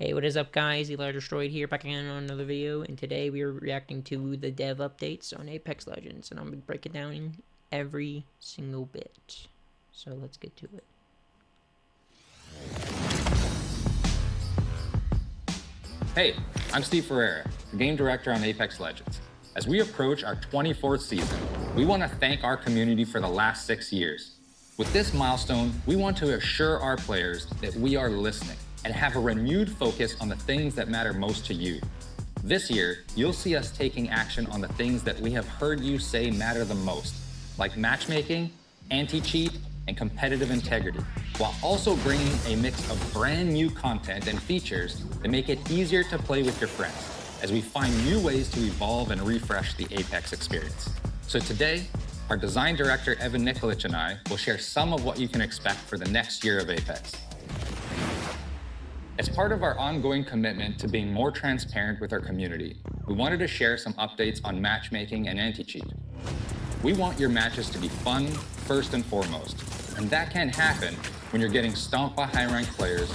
Hey, what is up guys? Eli-Destroyed here, back again on another video, and today we are reacting to the dev updates on Apex Legends, and I'm going to break it down every single bit. So let's get to it. Hey, I'm Steve Ferreira, the game director on Apex Legends. As we approach our 24th season, we want to thank our community for the last 6 years. With this milestone, we want to assure our players that we are listening and have a renewed focus on the things that matter most to you. This year, you'll see us taking action on the things that we have heard you say matter the most, like matchmaking, anti-cheat, and competitive integrity, while also bringing a mix of brand new content and features that make it easier to play with your friends, as we find new ways to evolve and refresh the Apex experience. So today, our design director Evan Nikolic and I will share some of what you can expect for the next year of Apex. As part of our ongoing commitment to being more transparent with our community, we wanted to share some updates on matchmaking and anti-cheat. We want your matches to be fun first and foremost, and that can't happen when you're getting stomped by high-ranked players,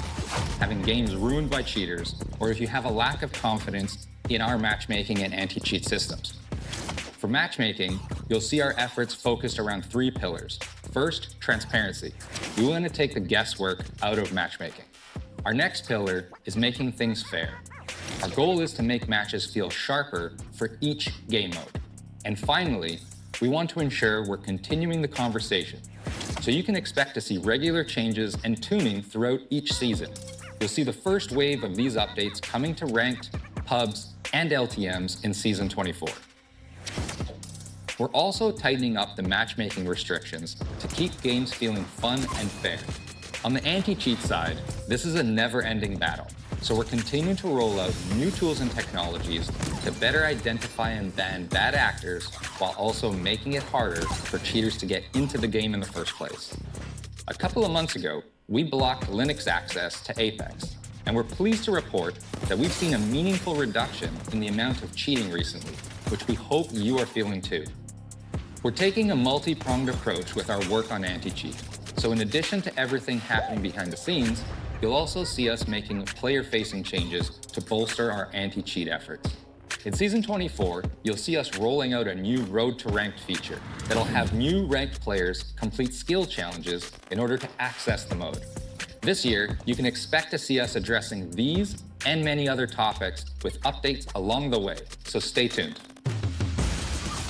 having games ruined by cheaters, or if you have a lack of confidence in our matchmaking and anti-cheat systems. For matchmaking, you'll see our efforts focused around 3 pillars. First, transparency. We want to take the guesswork out of matchmaking. Our next pillar is making things fair. Our goal is to make matches feel sharper for each game mode. And finally, we want to ensure we're continuing the conversation. So you can expect to see regular changes and tuning throughout each season. You'll see the first wave of these updates coming to ranked, pubs, and LTMs in Season 24. We're also tightening up the matchmaking restrictions to keep games feeling fun and fair. On the anti-cheat side, this is a never-ending battle, so we're continuing to roll out new tools and technologies to better identify and ban bad actors while also making it harder for cheaters to get into the game in the first place. A couple of months ago, we blocked Linux access to Apex, and we're pleased to report that we've seen a meaningful reduction in the amount of cheating recently, which we hope you are feeling too. We're taking a multi-pronged approach with our work on anti-cheat. So in addition to everything happening behind the scenes, you'll also see us making player-facing changes to bolster our anti-cheat efforts. In Season 24, you'll see us rolling out a new Road to Ranked feature that'll have new ranked players complete skill challenges in order to access the mode. This year, you can expect to see us addressing these and many other topics with updates along the way, so stay tuned.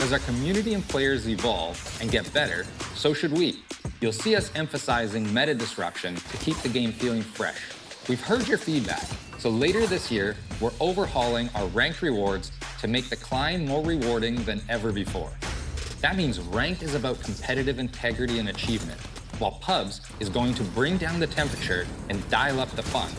As our community and players evolve and get better, so should we. You'll see us emphasizing meta disruption to keep the game feeling fresh. We've heard your feedback, so later this year, we're overhauling our ranked rewards to make the climb more rewarding than ever before. That means ranked is about competitive integrity and achievement, while pubs is going to bring down the temperature and dial up the fun,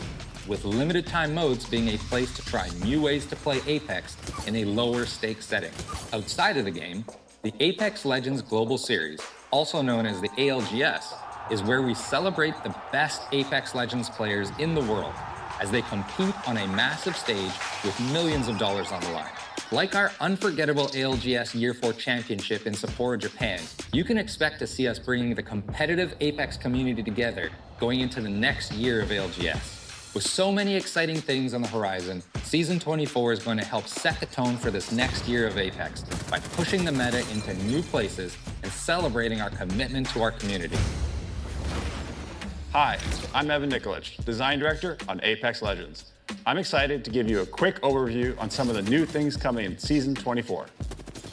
with limited time modes being a place to try new ways to play Apex in a lower stakes setting. Outside of the game, the Apex Legends Global Series, also known as the ALGS, is where we celebrate the best Apex Legends players in the world as they compete on a massive stage with millions of dollars on the line. Like our unforgettable ALGS Year 4 Championship in Sapporo, Japan, you can expect to see us bringing the competitive Apex community together going into the next year of ALGS. With so many exciting things on the horizon, Season 24 is going to help set the tone for this next year of Apex by pushing the meta into new places and celebrating our commitment to our community. Hi, I'm Evan Nikolic, Design Director on Apex Legends. I'm excited to give you a quick overview on some of the new things coming in Season 24.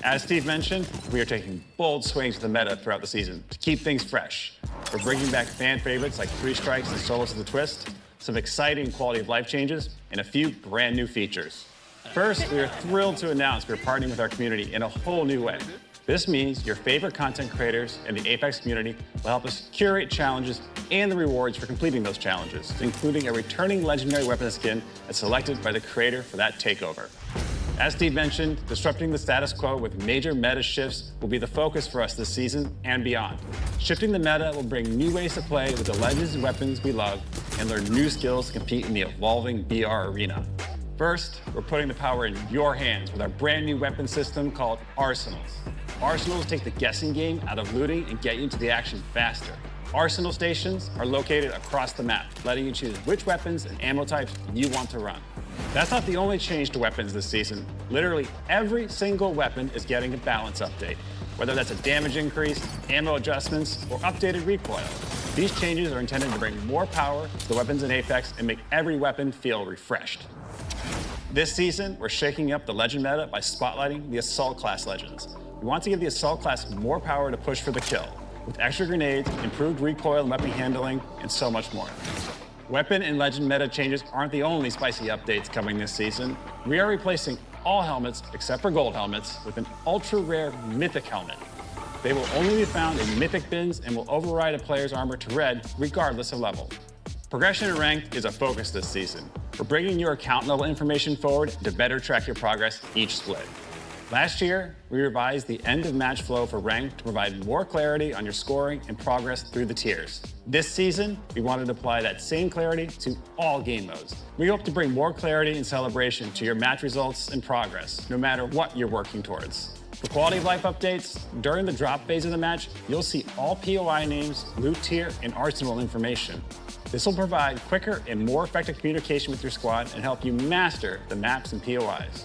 As Steve mentioned, we are taking bold swings to the meta throughout the season to keep things fresh. We're bringing back fan favorites like 3 Strikes and Solos of the Twist, some exciting quality of life changes, and a few brand new features. First, we are thrilled to announce we're partnering with our community in a whole new way. This means your favorite content creators and the Apex community will help us curate challenges and the rewards for completing those challenges, including a returning legendary weapon skin that's selected by the creator for that takeover. As Steve mentioned, disrupting the status quo with major meta shifts will be the focus for us this season and beyond. Shifting the meta will bring new ways to play with the legends and weapons we love and learn new skills to compete in the evolving BR arena. First, we're putting the power in your hands with our brand new weapon system called Arsenals. Arsenals take the guessing game out of looting and get you into the action faster. Arsenal stations are located across the map, letting you choose which weapons and ammo types you want to run. That's not the only change to weapons this season. Literally every single weapon is getting a balance update, whether that's a damage increase, ammo adjustments, or updated recoil. These changes are intended to bring more power to the weapons in Apex and make every weapon feel refreshed. This season, we're shaking up the Legend meta by spotlighting the Assault class Legends. We want to give the Assault class more power to push for the kill, with extra grenades, improved recoil and weapon handling, and so much more. Weapon and Legend meta changes aren't the only spicy updates coming this season. We are replacing all helmets, except for gold helmets, with an ultra-rare Mythic helmet. They will only be found in Mythic bins and will override a player's armor to red, regardless of level. Progression in ranked is a focus this season. We're bringing your account level information forward to better track your progress each split. Last year, we revised the end of match flow for ranked to provide more clarity on your scoring and progress through the tiers. This season, we wanted to apply that same clarity to all game modes. We hope to bring more clarity and celebration to your match results and progress, no matter what you're working towards. For quality of life updates, during the drop phase of the match, you'll see all POI names, loot tier, and arsenal information. This will provide quicker and more effective communication with your squad and help you master the maps and POIs.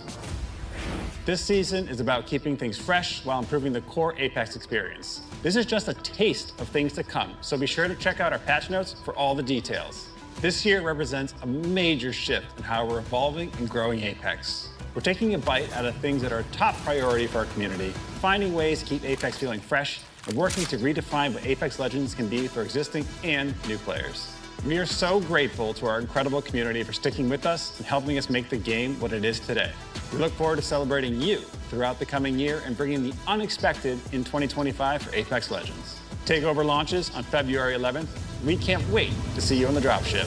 This season is about keeping things fresh while improving the core Apex experience. This is just a taste of things to come, so be sure to check out our patch notes for all the details. This year represents a major shift in how we're evolving and growing Apex. We're taking a bite out of things that are a top priority for our community, finding ways to keep Apex feeling fresh, and working to redefine what Apex Legends can be for existing and new players. We are so grateful to our incredible community for sticking with us and helping us make the game what it is today. We look forward to celebrating you throughout the coming year and bringing the unexpected in 2025 for Apex Legends. Takeover launches on February 11th. We can't wait to see you on the dropship.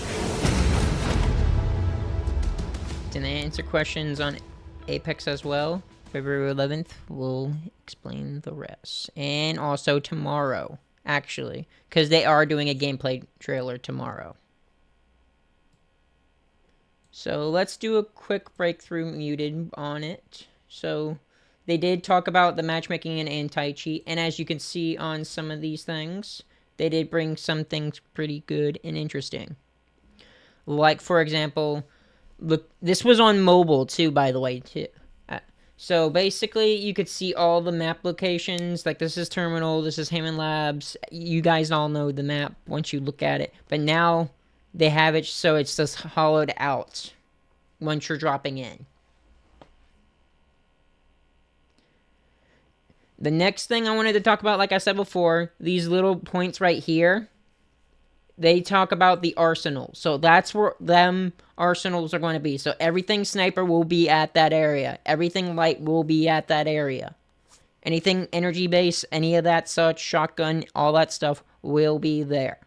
To answer questions on Apex as well, February 11th, we'll explain the rest. And also tomorrow, actually, because they are doing a gameplay trailer tomorrow. So let's do a quick breakthrough muted on it. So they did talk about the matchmaking and anti-cheat, and as you can see on some of these things, they did bring some things pretty good and interesting. Like, for example, look, this was on mobile too, by the way, too. So basically, you could see all the map locations. Like, this is Terminal, this is Hammond Labs. You guys all know the map once you look at it. But now they have it so it's just hollowed out once you're dropping in. The next thing I wanted to talk about, like I said before, these little points right here. They talk about the arsenal. So that's where them arsenals are going to be. So everything sniper will be at that area. Everything light will be at that area. Anything energy base, any of that such, shotgun, all that stuff will be there.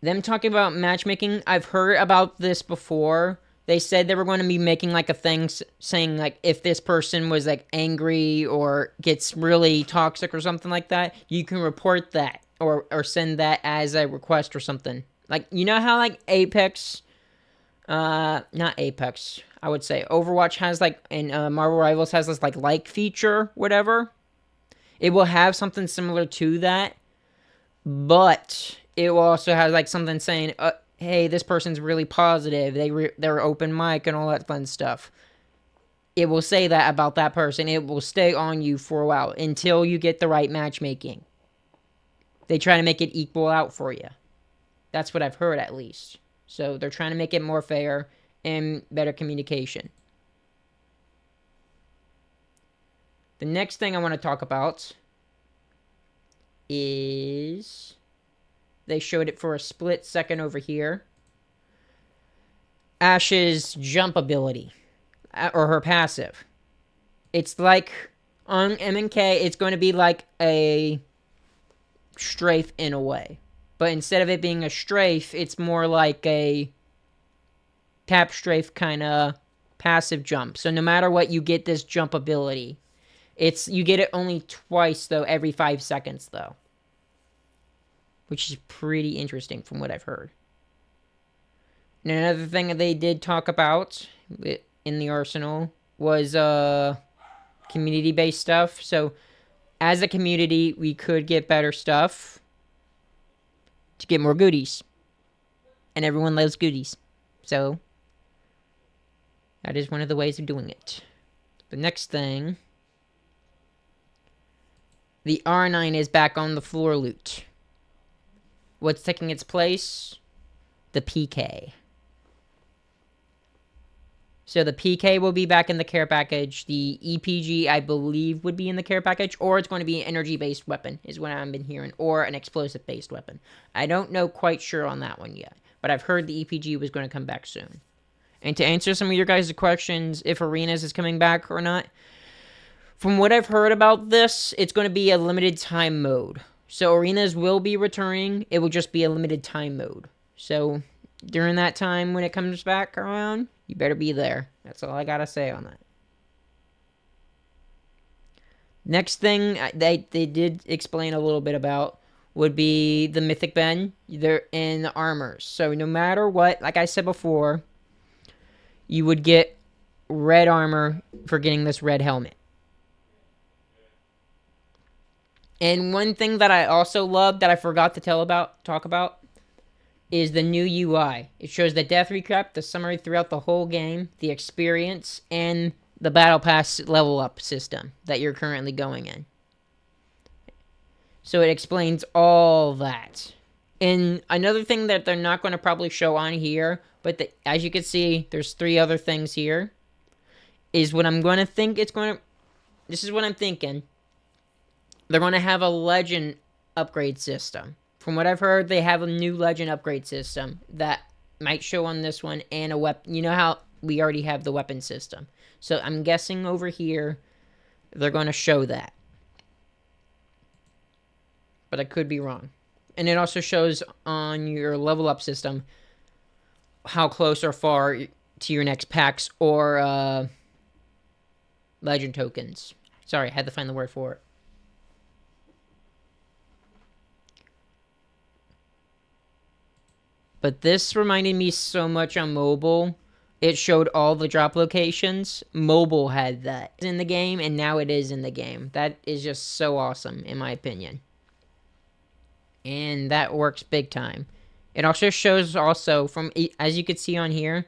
Them talking about matchmaking, I've heard about this before. They said they were going to be making like a thing saying like if this person was like angry or gets really toxic or something like that, you can report that or send that as a request or something. Like, you know how like Apex, not Apex, I would say Overwatch has like, and Marvel Rivals has this like feature, whatever. It will have something similar to that, but it will also have like something saying, hey, this person's really positive. They're open mic and all that fun stuff. It will say that about that person. It will stay on you for a while until you get the right matchmaking. They try to make it equal out for you. That's what I've heard, at least. So they're trying to make it more fair and better communication. The next thing I want to talk about is they showed it for a split second over here. Ash's jump ability, or her passive. It's like, on M&K, it's going to be like a strafe in a way. But instead of it being a strafe, it's more like a tap strafe kind of passive jump. So no matter what, you get this jump ability. You get it only twice, though, every 5 seconds, though. Which is pretty interesting from what I've heard. And another thing that they did talk about in the arsenal was community-based stuff. So as a community, we could get better stuff to get more goodies. And everyone loves goodies. So that is one of the ways of doing it. The next thing, the R9 is back on the floor loot. What's taking its place? The PK. So the PK will be back in the care package. The EPG, I believe, would be in the care package. Or it's going to be an energy-based weapon, is what I've been hearing. Or an explosive-based weapon. I don't know quite sure on that one yet. But I've heard the EPG was going to come back soon. And to answer some of your guys' questions, if Arenas is coming back or not, from what I've heard about this, it's going to be a limited time mode. So Arenas will be returning. It will just be a limited time mode. So during that time when it comes back around, you better be there. That's all I gotta say on that. Next thing they did explain a little bit about would be the Mythic Ben and the armors. So no matter what, like I said before, you would get red armor for getting this red helmet. And one thing that I also love that I forgot to talk about is the new UI. It shows the death recap, the summary throughout the whole game, the experience, and the battle pass level up system that you're currently going in. So it explains all that. And another thing that they're not going to probably show on here, but as you can see, there's 3 other things here, is what I'm going to think it's going to... This is what I'm thinking. They're going to have a legend upgrade system. From what I've heard, they have a new legend upgrade system that might show on this one, and a weapon. You know how we already have the weapon system. So I'm guessing over here, they're going to show that. But I could be wrong. And it also shows on your level up system how close or far to your next packs or legend tokens. Sorry, I had to find the word for it. But this reminded me so much on mobile. It showed all the drop locations. Mobile had that in the game, and now it is in the game. That is just so awesome, in my opinion. And that works big time. It also shows from, as you can see on here,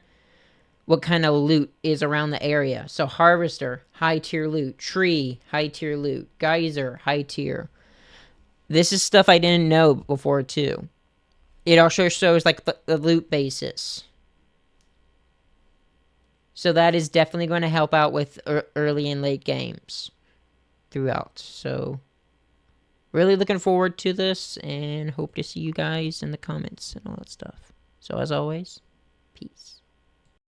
what kind of loot is around the area. So Harvester, high tier loot. Tree, high tier loot. Geyser, high tier. This is stuff I didn't know before too. It also shows like the loot basis. So that is definitely going to help out with early and late games throughout. So really looking forward to this and hope to see you guys in the comments and all that stuff. So as always, peace.